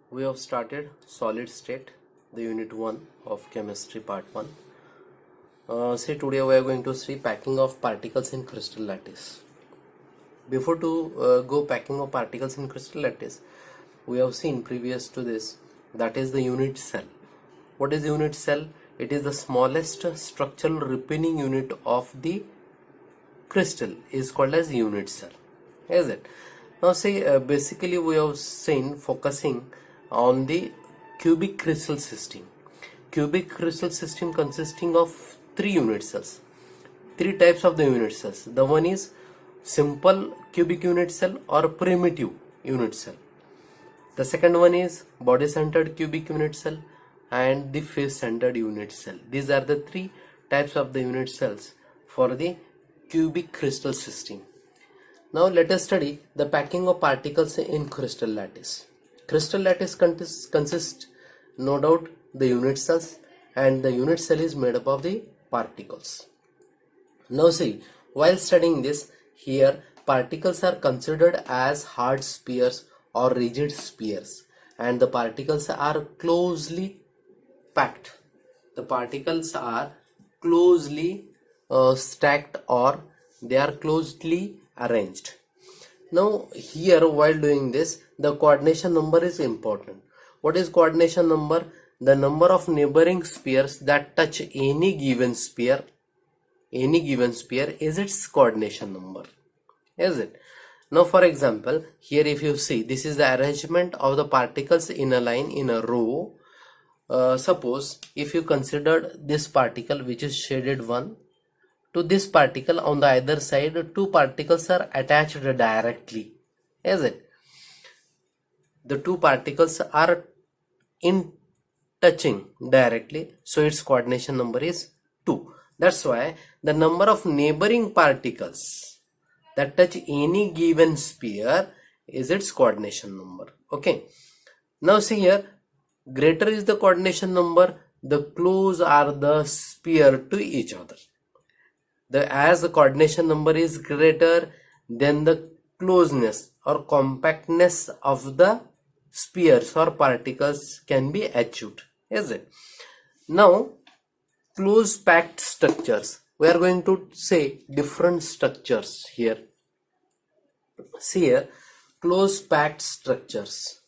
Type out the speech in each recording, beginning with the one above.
We have started solid state, the unit 1 of chemistry part 1. Today we are going to see packing of particles in crystal lattice. Before to go packing of particles in crystal lattice, we have seen previous to this, that is the unit cell. What is unit cell? It is the smallest structural repeating unit of the crystal is called as unit cell, is it? Now basically we have seen focusing on the cubic crystal system. Cubic crystal system consisting of three unit cells, three types of the unit cells. The one is simple cubic unit cell or primitive unit cell. The second one is body centered cubic unit cell and the face centered unit cell. These are the three types of the unit cells for the cubic crystal system. Now let us study the packing of particles in crystal lattice. Crystal lattice consists no doubt the unit cells, and the unit cell is made up of the particles. Now see, while studying this, here particles are considered as hard spheres or rigid spheres, and the particles are closely packed. The particles are closely stacked, or they are closely arranged. Now here, while doing this, the coordination number is important. What is coordination number? The number of neighboring spheres that touch any given sphere is its coordination number, is it? Now for example, here if you see, this is the arrangement of the particles in a line in a row. Suppose if you considered this particle, which is shaded one, to this particle on the either side, two particles are attached directly, is it? The two particles are in touching directly, so its coordination number is 2. That's why the number of neighboring particles that touch any given sphere is its coordination number. Okay, now see here, greater is the coordination number, the close are the sphere to each other. As the coordination number is greater, then the closeness or compactness of the spheres or particles can be achieved, is it? Now close packed structures, we are going to say different structures here. See here, close packed structures.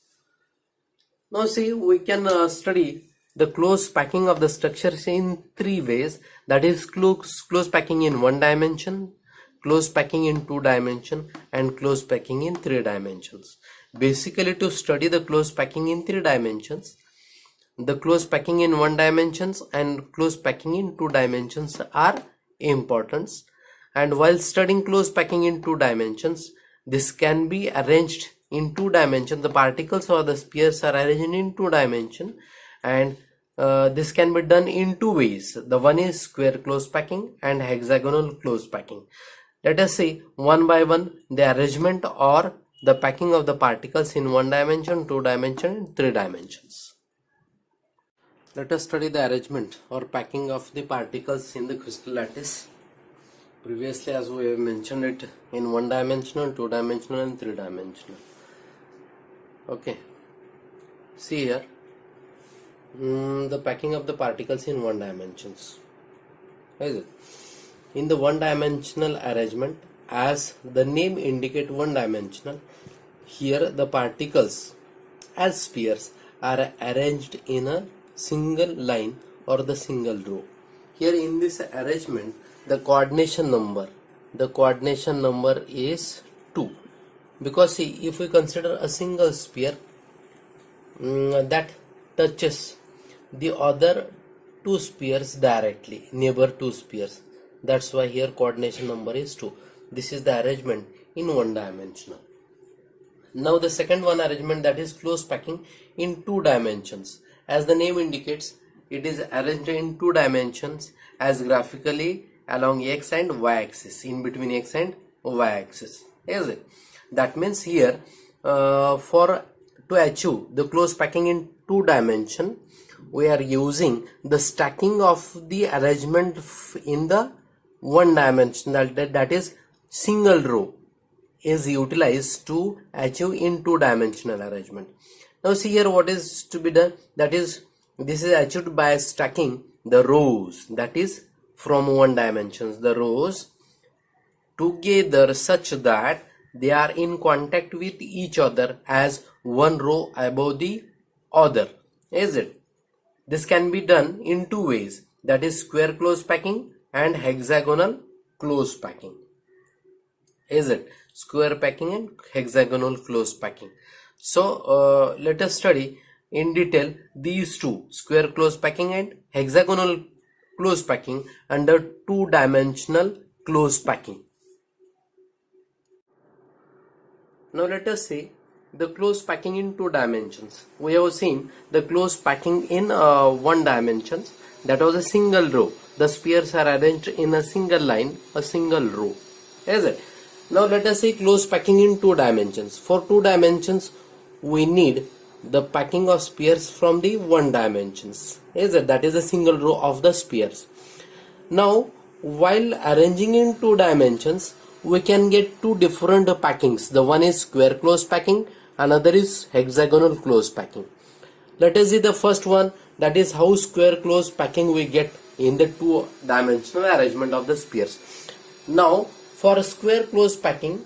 Now see, we can study the close packing of the structures in three ways, that is close packing in one dimension, close packing in two dimension, and close packing in three dimensions. Basically, to study the close packing in three dimensions, the close packing in one dimensions and close packing in two dimensions are important. And while studying close packing in two dimensions, this can be arranged in two dimensions. The particles or the spheres are arranged in two dimensions, and this can be done in two ways. The one is square close packing and hexagonal close packing. Let us see one by one the arrangement or the packing of the particles in one dimension, two dimension, and three dimensions. Let us study the arrangement or packing of the particles in the crystal lattice. Previously, as we have mentioned it in one dimensional, two dimensional, and three dimensional. Okay, see here, the packing of the particles in one dimensions, is it? In the one dimensional arrangement, as the name indicate one dimensional, here the particles as spheres are arranged in a single line or the single row. Here in this arrangement, the coordination number is 2, because see, if we consider a single sphere that touches the other two spheres directly, neighbor two spheres, that's why here coordination number is 2. This is the arrangement in one dimensional. Now the second one arrangement, that is close packing in two dimensions. As the name indicates, it is arranged in two dimensions as graphically along x and y axis, in between x and y axis, is it? That means here to achieve the close packing in two dimension, we are using the stacking of the arrangement in the one dimension, that is single row, is utilized to achieve in two-dimensional arrangement. Now see here what is to be done. That is, this is achieved by stacking the rows, that is from one dimensions, the rows together such that they are in contact with each other as one row above the other. Is it? This can be done in two ways, that is square close packing and hexagonal close packing. Is it? Square packing and hexagonal close packing. So let us study in detail these two, square close packing and hexagonal close packing, under two-dimensional close packing. Now let us see the close packing in two dimensions. We have seen the close packing in one dimension, that was a single row. The spheres are arranged in a single line, a single row. Is it? Now let us see close packing in two dimensions. For two dimensions we need the packing of spheres from the one dimensions. Is it? That is a single row of the spheres. Now while arranging in two dimensions, we can get two different packings. The one is square close packing, another is hexagonal close packing. Let us see the first one, that is how square close packing we get in the two dimensional arrangement of the spheres. Now for square close packing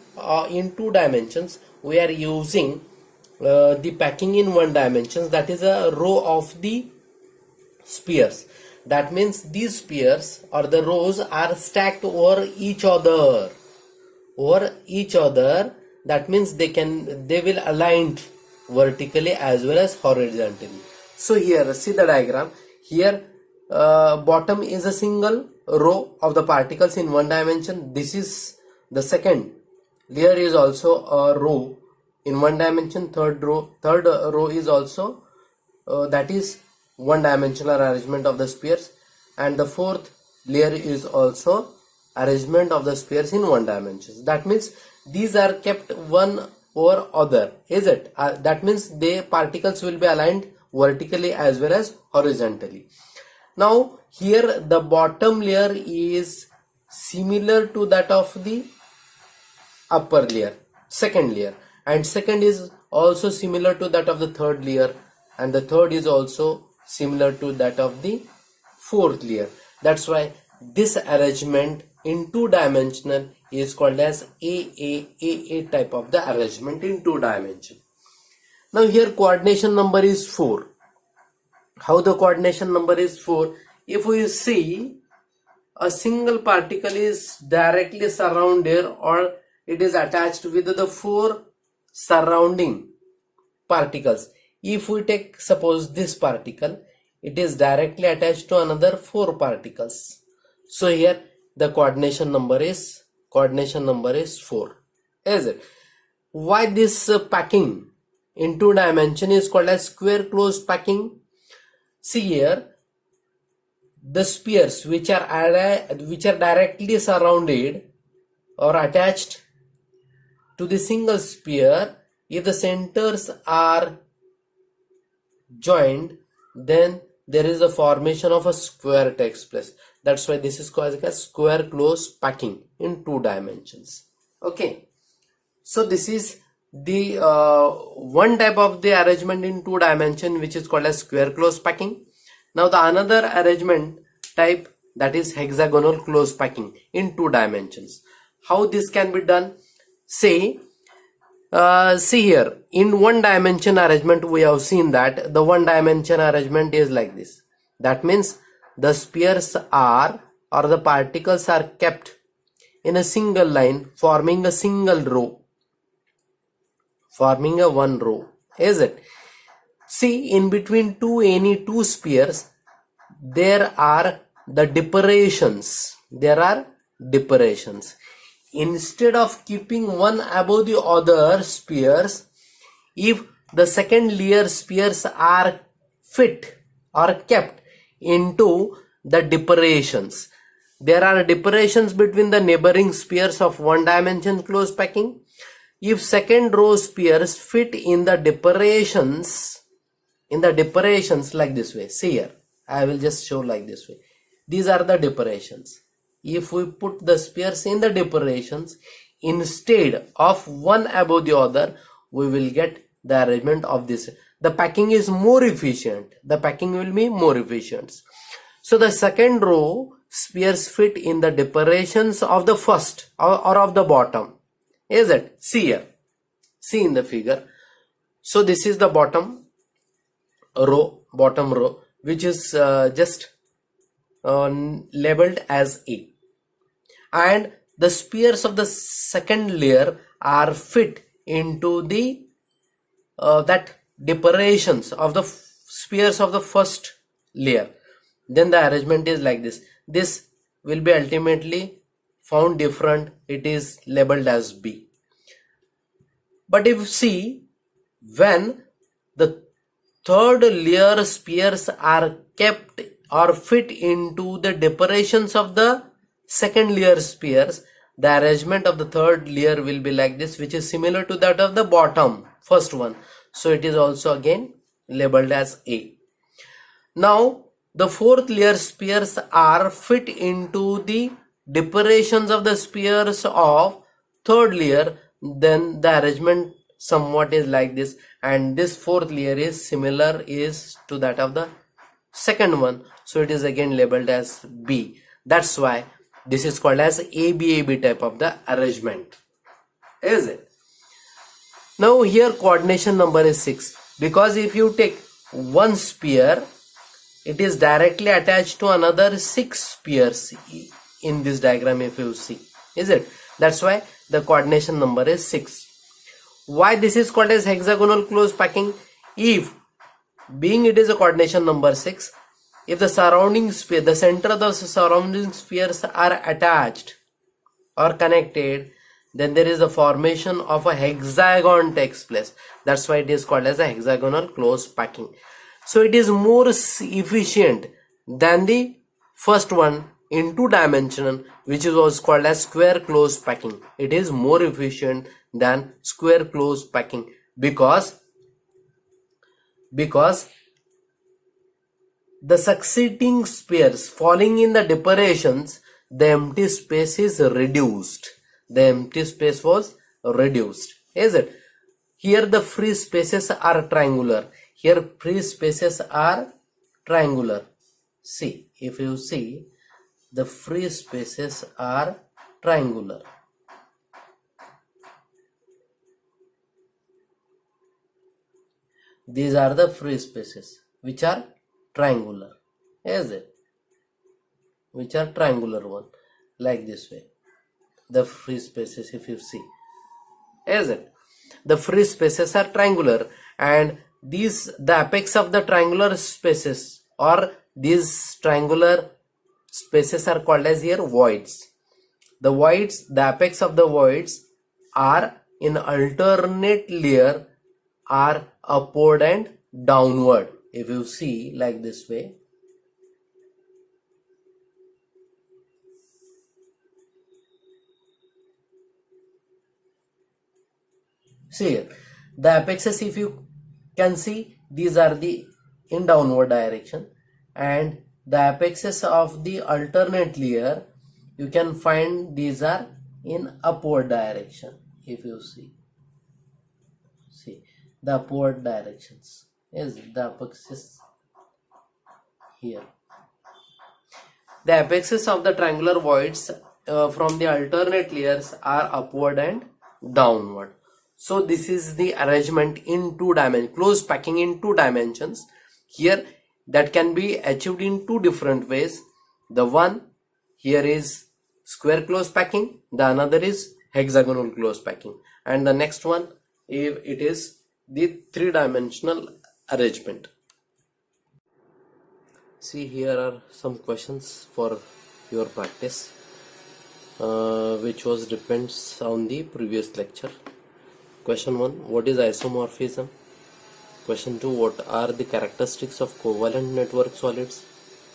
in two dimensions, we are using the packing in one dimension, that is a row of the spheres. That means these spheres or the rows are stacked over each other. That means they will align vertically as well as horizontally. So here see the diagram. Here bottom is a single row of the particles in one dimension. This is the second layer, is also a row in one dimension. Third row is also that is one dimensional arrangement of the spheres, and the fourth layer is also arrangement of the spheres in one dimension. That means these are kept one over other. Is it? That means the particles will be aligned vertically as well as horizontally. Now here the bottom layer is similar to that of the upper layer, second layer, and second is also similar to that of the third layer, and the third is also similar to that of the fourth layer. That's why this arrangement in two dimensional is called as AAAA type of the arrangement in two dimension. Now here coordination number is 4. How the coordination number is 4? If we see a single particle is directly surrounded or it is attached with the 4 surrounding particles. If we take suppose this particle, it is directly attached to another 4 particles. So here the coordination number is 4. Is it? Why this packing in two dimension is called as square close packing? See here, the spheres which are directly surrounded or attached to the single sphere, if the centers are joined, then there is a formation of a square takes place. That's why this is called as square close packing in two dimensions. Okay, so this is the one type of the arrangement in two dimension, which is called as square close packing. Now the another arrangement type, that is hexagonal close packing in two dimensions. How this can be done? Say see here, in one dimension arrangement we have seen that the one dimension arrangement is like this. That means the spheres are or the particles are kept in a single line, forming a single row, forming a one row. Is it? See, in between any two spheres there are the depressions. Instead of keeping one above the other spheres, if the second layer spheres are fit or kept into the depressions, there are depressions between the neighboring spheres of one dimension close packing. If second row spheres fit in the depressions like this way, see here, I will just show like this way. These are the depressions. If we put the spheres in the depressions instead of one above the other, we will get the arrangement of this. the packing is more efficient. The packing will be more efficient. So the second row spheres fit in the decorations of the first or of the bottom. Is it? See here. See in the figure. So this is the bottom row, which is just labeled as A. And the spheres of the second layer are fit into the that decorations of the spheres of the first layer. Then the arrangement is like this. This will be ultimately found different. It is labeled as B. But if you see, when the third layer spheres are kept or fit into the decorations of the second layer spheres, the arrangement of the third layer will be like this, which is similar to that of the bottom first one. So it is also again labeled as A. Now the fourth layer spheres are fit into the decorations of the spheres of third layer. Then the arrangement somewhat is like this, and this fourth layer is similar is to that of the second one, so it is again labeled as B. That's why this is called as ABAB type of the arrangement. Is it? Now here coordination number is 6, because if you take one sphere, it is directly attached to another 6 spheres in this diagram if you see. Is it? That's why the coordination number is 6. Why this is called as hexagonal close packing? If being it is a coordination number 6, if the surrounding sphere, the center of the surrounding spheres are attached or connected, then there is the formation of a hexagon takes place. That's why it is called as a hexagonal close packing. So it is more efficient than the first one in 2 dimensional, which was called as square close packing. It is more efficient than square close packing because the succeeding spheres falling in the decorations, the empty space is reduced. The empty space was reduced. Is it? Here the free spaces are triangular. Here free spaces are triangular. See, if you see, the free spaces are triangular. These are the free spaces which are triangular. Is it? Which are triangular one, like this way. The free spaces, if you see, is it? The free spaces are triangular, and these the apex of the triangular spaces or these triangular spaces are called as here voids. The voids, the apex of the voids are in alternate layer are upward and downward. If you see like this way, see here, the apexes, if you can see, these are the in downward direction, and the apexes of the alternate layer you can find these are in upward direction. If you see the upward directions is the apexes here. The apexes of the triangular voids from the alternate layers are upward and downward. So this is the arrangement in 2 dimensions, close packing in 2 dimensions. Here that can be achieved in 2 different ways. The one here is square close packing, the another is hexagonal close packing, and the next one if it is the 3-dimensional arrangement. See, here are some questions for your practice which was depends on the previous lecture. Question 1, what is isomorphism? Question 2, what are the characteristics of covalent network solids?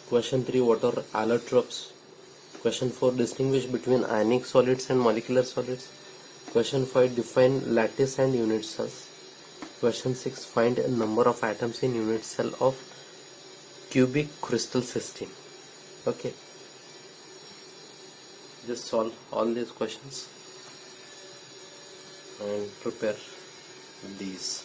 Question 3, what are allotropes? Question 4, distinguish between ionic solids and molecular solids. Question 5, define lattice and unit cells. Question 6, find a number of atoms in unit cell of cubic crystal system. Okay, just solve all these questions and prepare these.